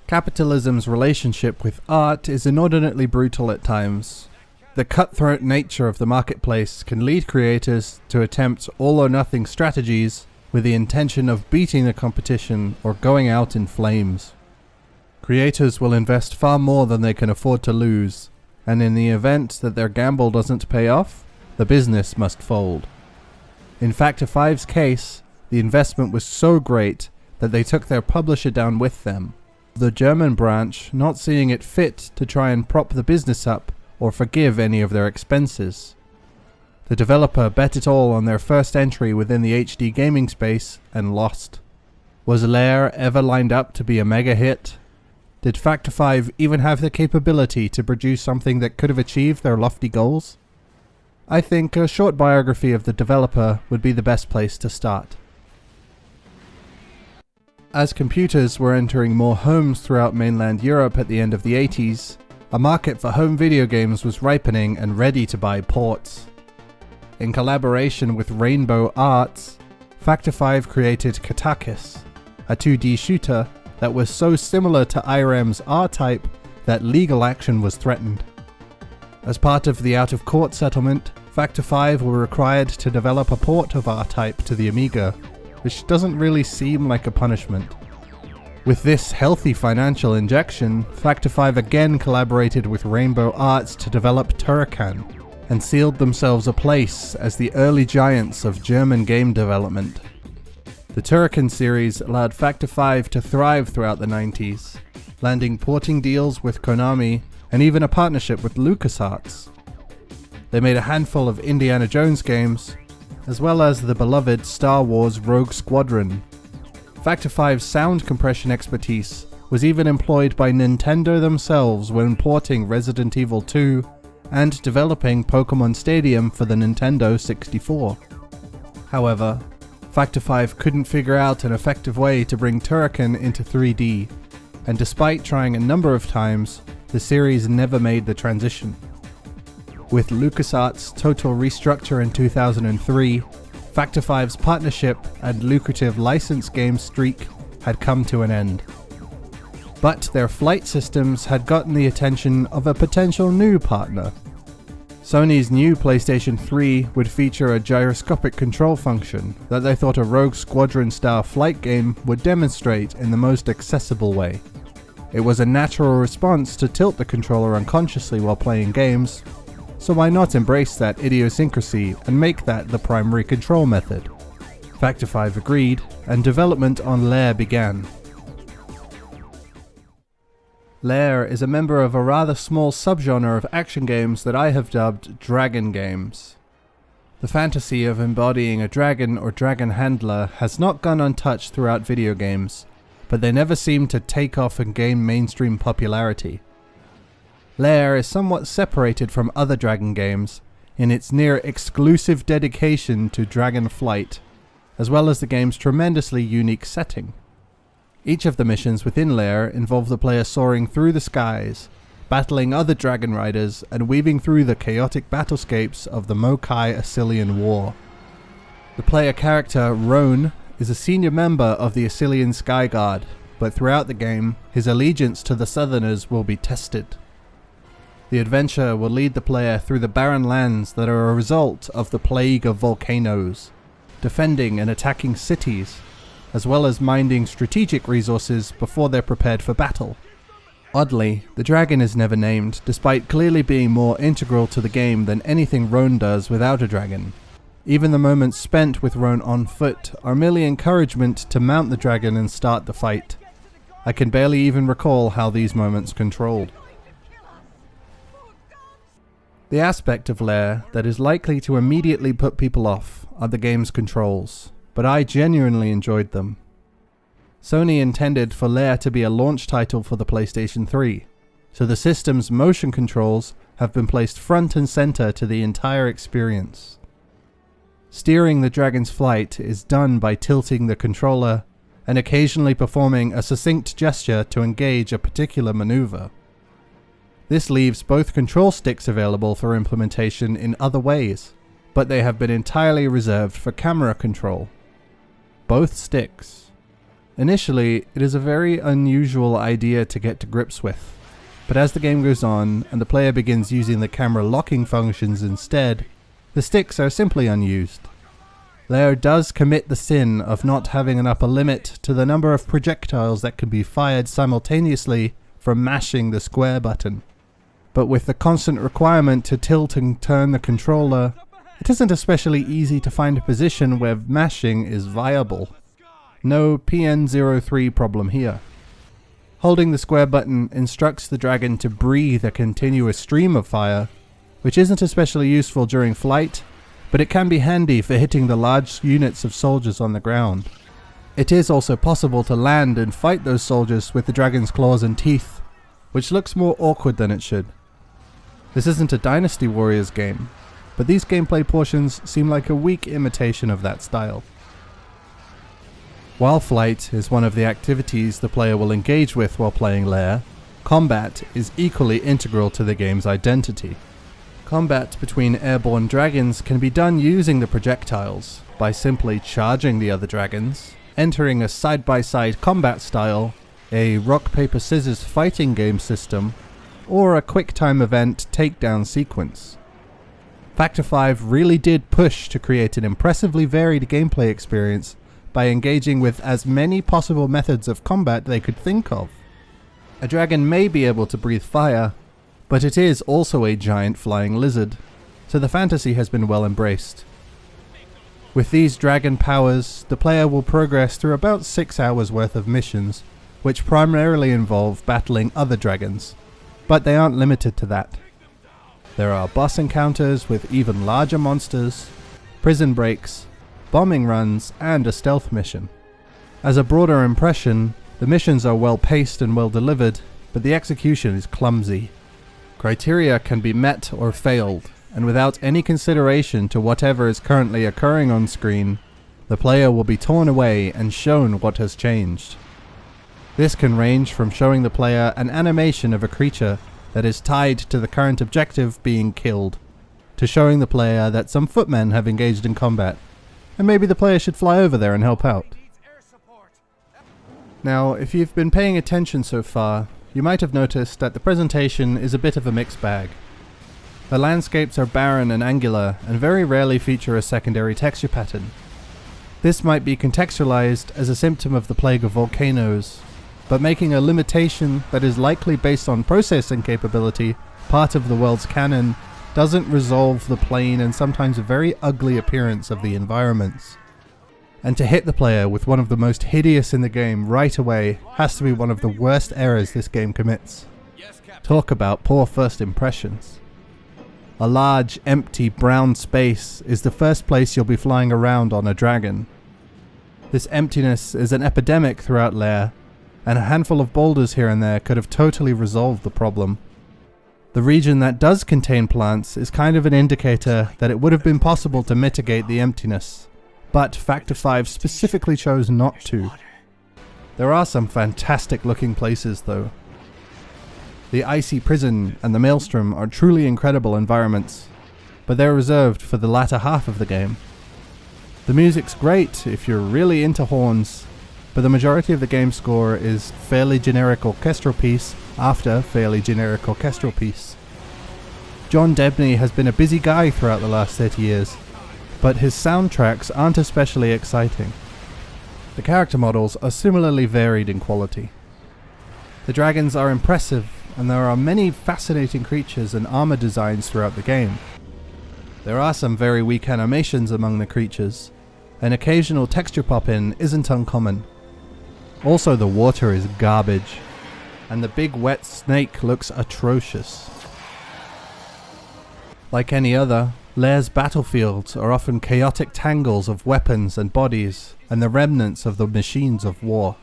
Capitalism's relationship with art is inordinately brutal at times. The cutthroat nature of the marketplace can lead creators to attempt all-or-nothing strategies with the intention of beating the competition or going out in flames. Creators will invest far more than they can afford to lose, and in the event that their gamble doesn't pay off, the business must fold. In Factor 5's case, the investment was so great that they took their publisher down with them, the German branch not seeing it fit to try and prop the business up or forgive any of their expenses. The developer bet it all on their first entry within the HD gaming space and lost. Was Lair ever lined up to be a mega hit? Did Factor 5 even have the capability to produce something that could have achieved their lofty goals? I think a short biography of the developer would be the best place to start. As computers were entering more homes throughout mainland Europe at the end of the 80s, a market for home video games was ripening and ready to buy ports. In collaboration with Rainbow Arts, Factor 5 created Catastrophic, a 2D shooter that was so similar to IREM's R-Type that legal action was threatened. As part of the out-of-court settlement, Factor 5 were required to develop a port of R-Type to the Amiga, which doesn't really seem like a punishment. With this healthy financial injection, Factor 5 again collaborated with Rainbow Arts to develop Turrican, and sealed themselves a place as the early giants of German game development. The Turrican series allowed Factor 5 to thrive throughout the 90s, landing porting deals with Konami and even a partnership with LucasArts. They made a handful of Indiana Jones games, as well as the beloved Star Wars Rogue Squadron. Factor 5's sound compression expertise was even employed by Nintendo themselves when porting Resident Evil 2 and developing Pokémon Stadium for the Nintendo 64. However, Factor 5 couldn't figure out an effective way to bring Turrican into 3D, and despite trying a number of times, the series never made the transition. With LucasArts' total restructure in 2003, Factor 5's partnership and lucrative license game streak had come to an end. But their flight systems had gotten the attention of a potential new partner. Sony's new PlayStation 3 would feature a gyroscopic control function that they thought a Rogue Squadron-style flight game would demonstrate in the most accessible way. It was a natural response to tilt the controller unconsciously while playing games, so why not embrace that idiosyncrasy and make that the primary control method? Factor 5 agreed, and development on Lair began. Lair is a member of a rather small subgenre of action games that I have dubbed dragon games. The fantasy of embodying a dragon or dragon handler has not gone untouched throughout video games, but they never seem to take off and gain mainstream popularity. Lair is somewhat separated from other dragon games in its near-exclusive dedication to dragon flight, as well as the game's tremendously unique setting. Each of the missions within Lair involve the player soaring through the skies, battling other dragon riders, and weaving through the chaotic battlescapes of the Mokai Assylian War. The player character, Roan, is a senior member of the Assylian Sky Guard, but throughout the game, his allegiance to the Southerners will be tested. The adventure will lead the player through the barren lands that are a result of the plague of volcanoes, defending and attacking cities, as well as minding strategic resources before they're prepared for battle. Oddly, the dragon is never named, despite clearly being more integral to the game than anything Roan does without a dragon. Even the moments spent with Roan on foot are merely encouragement to mount the dragon and start the fight. I can barely even recall how these moments controlled. The aspect of Lair that is likely to immediately put people off are the game's controls, but I genuinely enjoyed them. Sony intended for Lair to be a launch title for the PlayStation 3, so the system's motion controls have been placed front and center to the entire experience. Steering the dragon's flight is done by tilting the controller and occasionally performing a succinct gesture to engage a particular maneuver. This leaves both control sticks available for implementation in other ways, but they have been entirely reserved for camera control. Both sticks. Initially, it is a very unusual idea to get to grips with, but as the game goes on and the player begins using the camera locking functions instead, the sticks are simply unused. Lair does commit the sin of not having an upper limit to the number of projectiles that can be fired simultaneously from mashing the square button. But with the constant requirement to tilt and turn the controller, it isn't especially easy to find a position where mashing is viable. No PN03 problem here. Holding the square button instructs the dragon to breathe a continuous stream of fire, which isn't especially useful during flight, but it can be handy for hitting the large units of soldiers on the ground. It is also possible to land and fight those soldiers with the dragon's claws and teeth, which looks more awkward than it should. This isn't a Dynasty Warriors game, but these gameplay portions seem like a weak imitation of that style. While flight is one of the activities the player will engage with while playing Lair, combat is equally integral to the game's identity. Combat between airborne dragons can be done using the projectiles, by simply charging the other dragons, entering a side-by-side combat style, a rock-paper-scissors fighting game system, or a quick-time event takedown sequence. Factor 5 really did push to create an impressively varied gameplay experience by engaging with as many possible methods of combat they could think of. A dragon may be able to breathe fire, but it is also a giant flying lizard, so the fantasy has been well embraced. With these dragon powers, the player will progress through about 6 hours worth of missions, which primarily involve battling other dragons, but they aren't limited to that. There are boss encounters with even larger monsters, prison breaks, bombing runs, and a stealth mission. As a broader impression, the missions are well paced and well delivered, but the execution is clumsy. Criteria can be met or failed, and without any consideration to whatever is currently occurring on screen, the player will be torn away and shown what has changed. This can range from showing the player an animation of a creature that is tied to the current objective being killed, to showing the player that some footmen have engaged in combat, and maybe the player should fly over there and help out. Now, if you've been paying attention so far, you might have noticed that the presentation is a bit of a mixed bag. The landscapes are barren and angular, and very rarely feature a secondary texture pattern. This might be contextualized as a symptom of the plague of volcanoes, but making a limitation that is likely based on processing capability part of the world's canon doesn't resolve the plain and sometimes very ugly appearance of the environments. And to hit the player with one of the most hideous in the game right away has to be one of the worst errors this game commits. Talk about poor first impressions. A large, empty, brown space is the first place you'll be flying around on a dragon. This emptiness is an epidemic throughout Lair, and a handful of boulders here and there could have totally resolved the problem. The region that does contain plants is kind of an indicator that it would have been possible to mitigate the emptiness, but Factor 5 specifically chose not to. There are some fantastic looking places though. The icy prison and the maelstrom are truly incredible environments, but they're reserved for the latter half of the game. The music's great if you're really into horns, but the majority of the game score is fairly generic orchestral piece after fairly generic orchestral piece. John Debney has been a busy guy throughout the last 30 years, but his soundtracks aren't especially exciting. The character models are similarly varied in quality. The dragons are impressive, and there are many fascinating creatures and armor designs throughout the game. There are some very weak animations among the creatures. An occasional texture pop-in isn't uncommon. Also, the water is garbage, and the big wet snake looks atrocious. Like any other, Lair's battlefields are often chaotic tangles of weapons and bodies, and the remnants of the machines of war.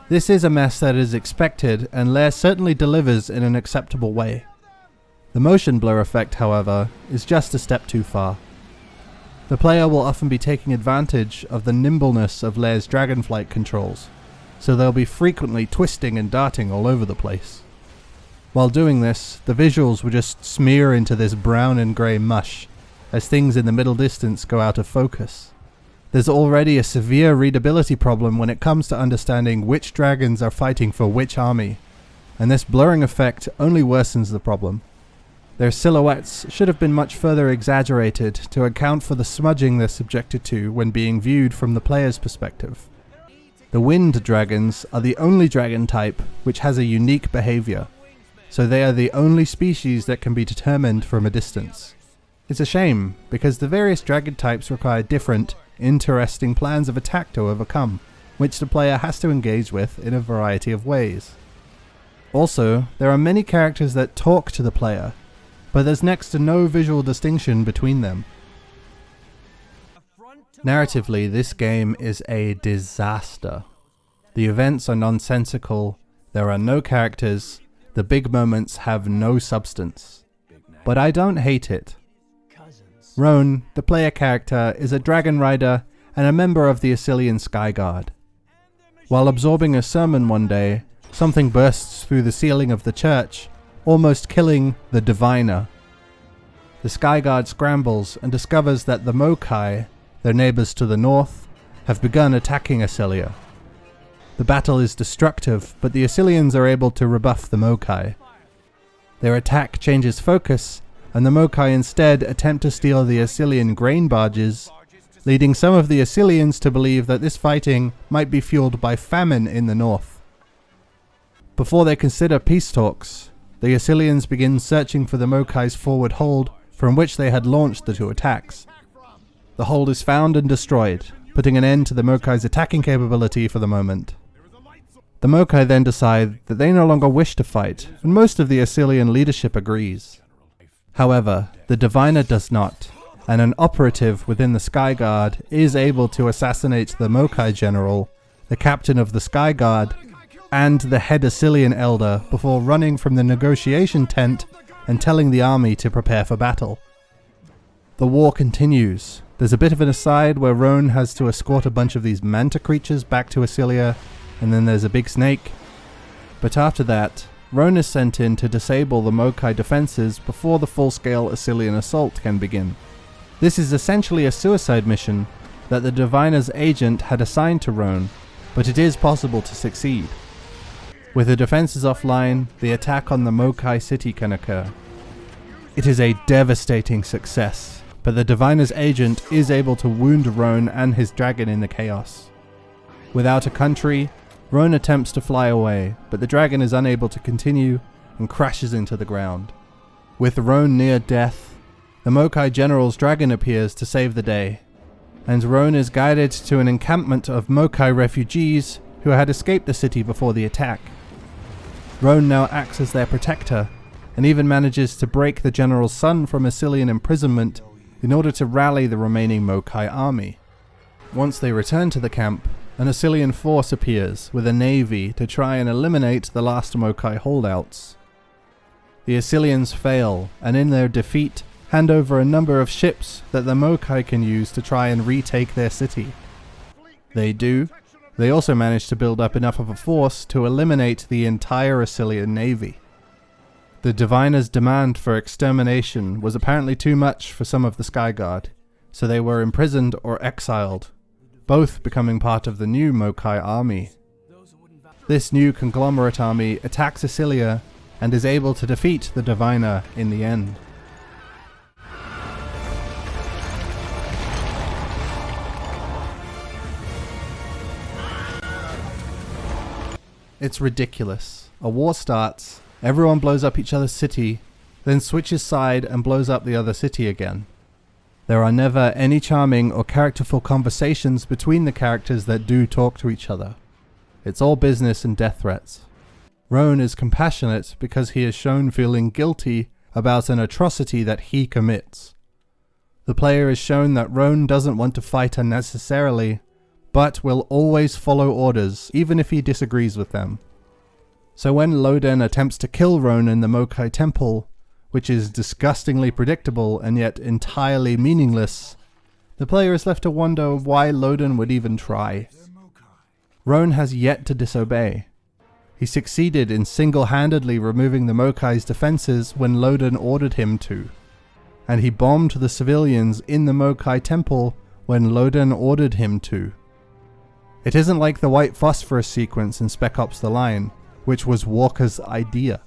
This is a mess that is expected, and Lair certainly delivers in an acceptable way. The motion blur effect, however, is just a step too far. The player will often be taking advantage of the nimbleness of Lair's dragonflight controls, so they'll be frequently twisting and darting all over the place. While doing this, the visuals will just smear into this brown and grey mush, as things in the middle distance go out of focus. There's already a severe readability problem when it comes to understanding which dragons are fighting for which army, and this blurring effect only worsens the problem. Their silhouettes should have been much further exaggerated to account for the smudging they're subjected to when being viewed from the player's perspective. The wind dragons are the only dragon type which has a unique behavior, so they are the only species that can be determined from a distance. It's a shame, because the various dragon types require different, interesting plans of attack to overcome, which the player has to engage with in a variety of ways. Also, there are many characters that talk to the player, but there's next to no visual distinction between them. Narratively, this game is a disaster. The events are nonsensical, there are no characters, the big moments have no substance. But I don't hate it. Roan, the player character, is a dragon rider and a member of the Assylian Skyguard. While absorbing a sermon one day, something bursts through the ceiling of the church, almost killing the diviner. The Skyguard scrambles and discovers that the Mokai, their neighbors to the north, have begun attacking Assylia. The battle is destructive, but the Assylians are able to rebuff the Mokai. Their attack changes focus, and the Mokai instead attempt to steal the Assylian grain barges, leading some of the Assylians to believe that this fighting might be fueled by famine in the north. Before they consider peace talks, the Assylians begin searching for the Mokai's forward hold from which they had launched the two attacks. The hold is found and destroyed, putting an end to the Mokai's attacking capability for the moment. The Mokai then decide that they no longer wish to fight, and most of the Assylian leadership agrees. However, the diviner does not, and an operative within the Skyguard is able to assassinate the Mokai general, the captain of the Skyguard, and the head Assylian elder before running from the negotiation tent and telling the army to prepare for battle. The war continues. There's a bit of an aside where Roan has to escort a bunch of these manta creatures back to Assylia, and then there's a big snake. But after that, Roan is sent in to disable the Mokai defenses before the full-scale Assylian assault can begin. This is essentially a suicide mission that the diviner's agent had assigned to Roan, but it is possible to succeed. With the defenses offline, the attack on the Mokai city can occur. It is a devastating success, but the diviner's agent is able to wound Roan and his dragon in the chaos. Without a country, Roan attempts to fly away, but the dragon is unable to continue and crashes into the ground. With Roan near death, the Mokai general's dragon appears to save the day, and Roan is guided to an encampment of Mokai refugees who had escaped the city before the attack. Roan now acts as their protector, and even manages to break the general's son from Assylian imprisonment in order to rally the remaining Mokai army. Once they return to the camp, an Assylian force appears with a navy to try and eliminate the last Mokai holdouts. The Assylians fail, and in their defeat, hand over a number of ships that the Mokai can use to try and retake their city. They do. They also manage to build up enough of a force to eliminate the entire Assylian navy. The diviner's demand for extermination was apparently too much for some of the Skyguard, so they were imprisoned or exiled, both becoming part of the new Mokai army. This new conglomerate army attacks Assylia and is able to defeat the diviner in the end. It's ridiculous. A war starts, everyone blows up each other's city, then switches side and blows up the other city again. There are never any charming or characterful conversations between the characters that do talk to each other. It's all business and death threats. Roan is compassionate because he is shown feeling guilty about an atrocity that he commits. The player is shown that Roan doesn't want to fight unnecessarily, but will always follow orders even if he disagrees with them. So when Loden attempts to kill Roan in the Mokai temple, which is disgustingly predictable and yet entirely meaningless, the player is left to wonder why Loden would even try. Roan has yet to disobey. He succeeded in single-handedly removing the Mokai's defenses when Loden ordered him to, and he bombed the civilians in the Mokai temple when Loden ordered him to. It isn't like the white phosphorus sequence in Spec Ops: The Line, which was Walker's idea.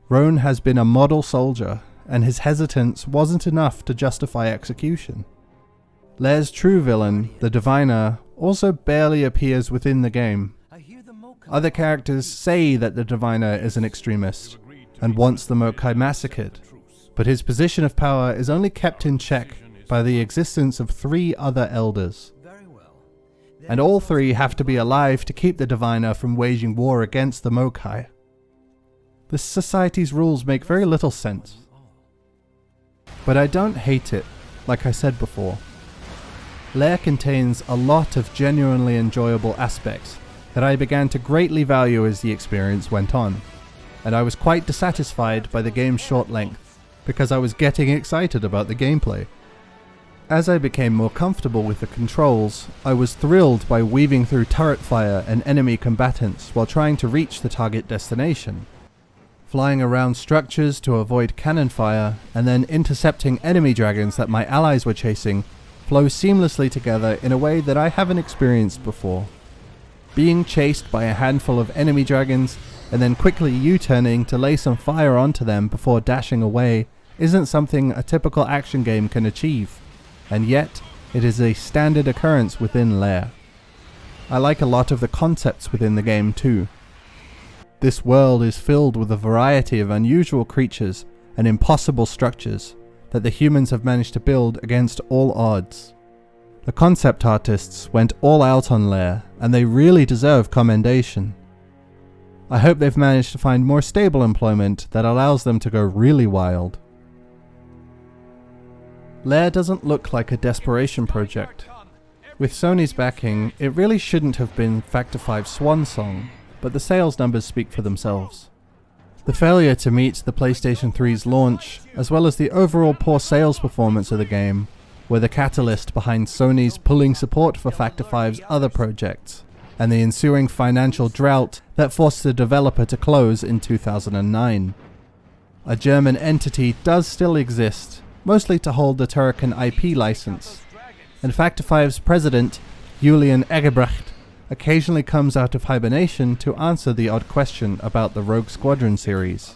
Roan has been a model soldier, and his hesitance wasn't enough to justify execution. Lair's true villain, the Diviner, also barely appears within the game. Other characters say that the Diviner is an extremist and wants the Mokai massacred, but his position of power is only kept in check by the existence of 3 other elders. And all 3 have to be alive to keep the Diviner from waging war against the Mokai. This society's rules make very little sense. But I don't hate it, like I said before. Lair contains a lot of genuinely enjoyable aspects that I began to greatly value as the experience went on, and I was quite dissatisfied by the game's short length, because I was getting excited about the gameplay. As I became more comfortable with the controls, I was thrilled by weaving through turret fire and enemy combatants while trying to reach the target destination. Flying around structures to avoid cannon fire, and then intercepting enemy dragons that my allies were chasing flow seamlessly together in a way that I haven't experienced before. Being chased by a handful of enemy dragons, and then quickly U-turning to lay some fire onto them before dashing away isn't something a typical action game can achieve, and yet it is a standard occurrence within Lair. I like a lot of the concepts within the game too. This world is filled with a variety of unusual creatures and impossible structures that the humans have managed to build against all odds. The concept artists went all out on Lair, and they really deserve commendation. I hope they've managed to find more stable employment that allows them to go really wild. Lair doesn't look like a desperation project. With Sony's backing, it really shouldn't have been Factor 5's swan song, but the sales numbers speak for themselves. The failure to meet the PlayStation 3's launch, as well as the overall poor sales performance of the game, were the catalyst behind Sony's pulling support for Factor 5's other projects, and the ensuing financial drought that forced the developer to close in 2009. A German entity does still exist, mostly to hold the Turrican IP license, and Factor 5's president, Julian Egebrecht, occasionally comes out of hibernation to answer the odd question about the Rogue Squadron series.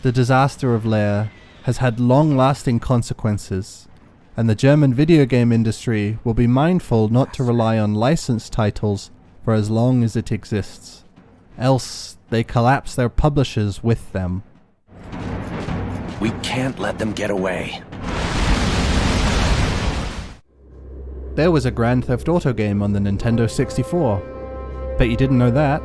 The disaster of Lair has had long-lasting consequences, and the German video game industry will be mindful not to rely on licensed titles for as long as it exists, else they collapse their publishers with them. We can't let them get away. There was a Grand Theft Auto game on the Nintendo 64. Bet you didn't know that.